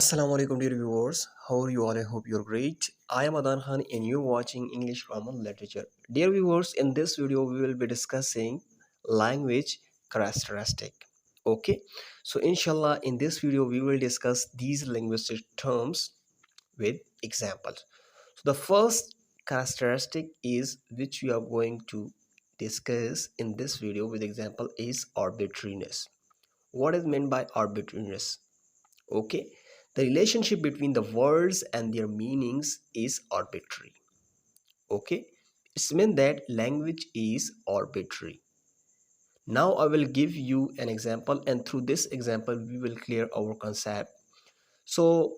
Assalamu alaikum dear viewers. How are you all? I hope you're great. I am Adan Khan and you're watching English Grammar Literature. Dear viewers, in this video we will be discussing language characteristic. Okay, so inshallah in this video we will discuss these linguistic terms with examples. So the first characteristic is which we are going to discuss in this video with example is arbitrariness. What is meant by arbitrariness? Okay, the relationship between the words and their meanings is arbitrary. Okay, it's meant that language is arbitrary. Now I will give you an example, and through this example we will clear our concept. So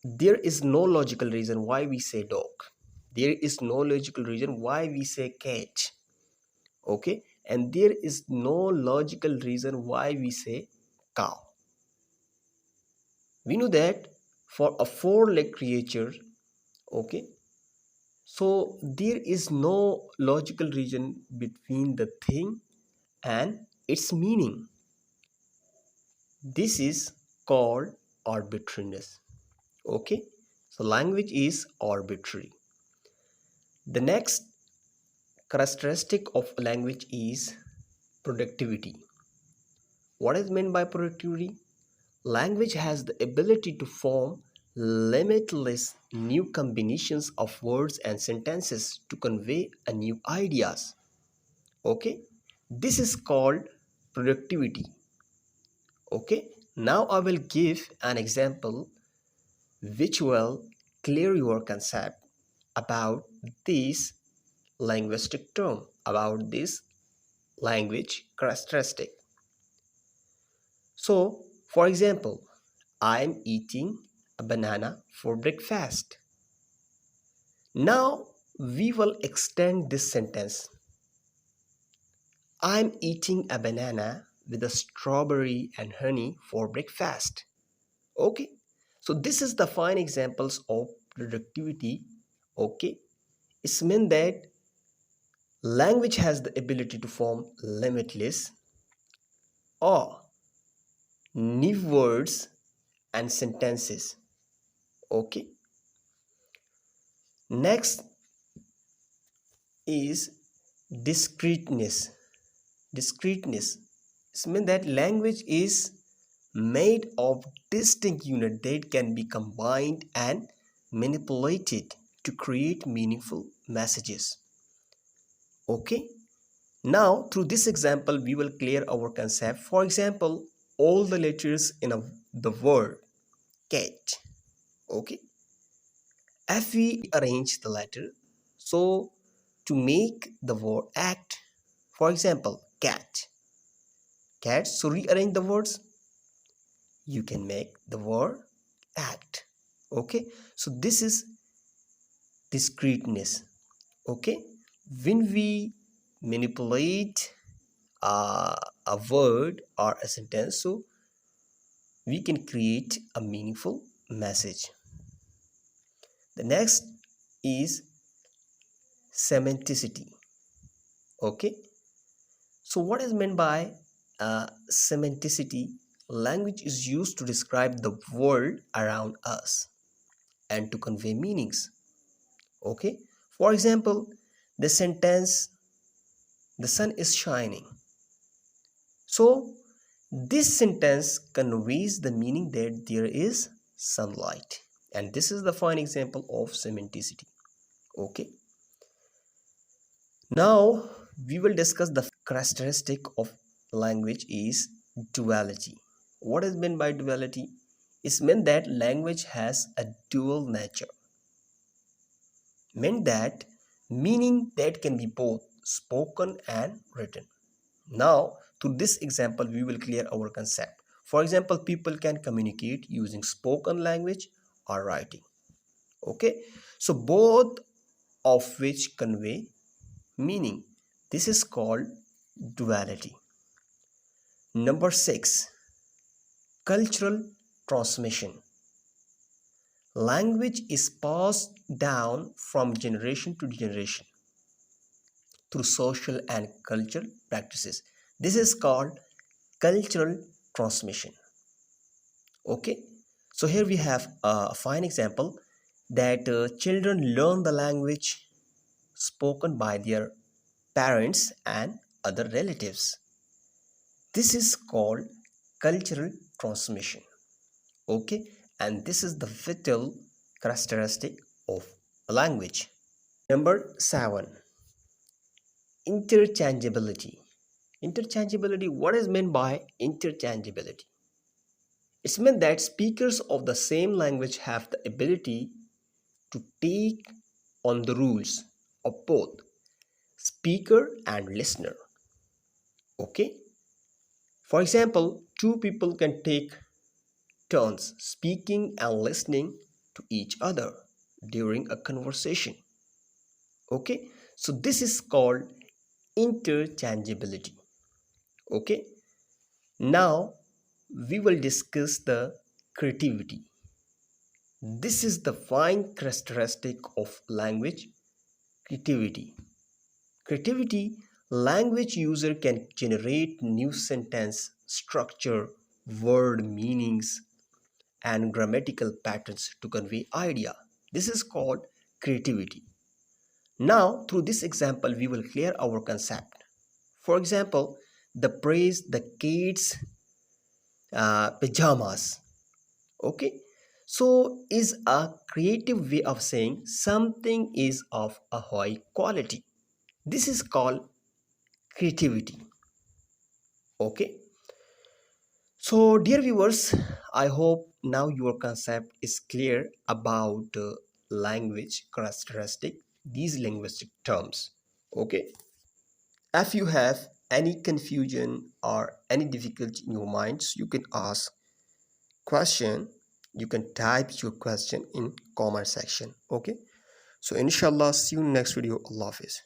there is no logical reason why we say dog. There is no logical reason why we say cat. Okay, and there is no logical reason why we say cow. We know that for a four-legged creature, okay, so there is no logical reason between the thing and its meaning. This is called arbitrariness. Okay, so language is arbitrary. The next characteristic of language is productivity. What is meant by productivity? Language has the ability to form limitless new combinations of words and sentences to convey a new ideas. Okay, this is called productivity. Okay, now I will give an example which will clear your concept about this linguistic term, about this language characteristic. So, for example, I am eating a banana for breakfast. Now we will extend this sentence. I'm eating a banana with a strawberry and honey for breakfast. Okay, so this is the fine examples of productivity. Okay, it's meant that language has the ability to form limitless or new words and sentences. Okay, next is discreteness. Discreteness means that language is made of distinct units that can be combined and manipulated to create meaningful messages. Okay, now through this example we will clear our concept. For example, all the letters in the word cat. Okay, if we arrange the letter so to make the word act, for example cat, so rearrange the words, you can make the word act. Okay, so this is discreteness. Okay, when we manipulate a word or a sentence, so we can create a meaningful message. The next is semanticity. Okay, so what is meant by semanticity? Language is used to describe the world around us and to convey meanings. Okay, for example, the sentence the sun is shining, so this sentence conveys the meaning that there is sunlight, and this is the fine example of semanticity. Okay, now we will discuss the characteristic of language is duality. What is meant by duality? It's meant that language has a dual nature, meant that meaning that can be both spoken and written. Now through this example we will clear our concept. For example, people can communicate using spoken language or writing. Okay, so both of which convey meaning. This is called duality. Number 6, cultural transmission. Language is passed down from generation to generation through social and cultural practices. This is called cultural transmission. Okay, So here we have a fine example that children learn the language spoken by their parents and other relatives. This is called cultural transmission. Okay, and this is the vital characteristic of a language. Number 7, interchangeability. Interchangeability, what is meant by interchangeability? It's meant that speakers of the same language have the ability to take on the rules of both speaker and listener. Okay, for example, two people can take turns speaking and listening to each other during a conversation. Okay, so this is called interchangeability. Okay, now we will discuss the creativity. This is the fine characteristic of language creativity. Creativity, language user can generate new sentence structure, word meanings, and grammatical patterns to convey idea. This is called creativity. Now, through this example, we will clear our concept. For example, the praise the kids' pajamas. Okay, so is a creative way of saying something is of a high quality. This is called creativity. Okay, so dear viewers, I hope now your concept is clear about language characteristic, these linguistic terms. Okay, if you have any confusion or any difficulty in your minds, you can ask question. You can type your question in comment section. Okay, so inshallah, see you in next video. Allah Hafiz.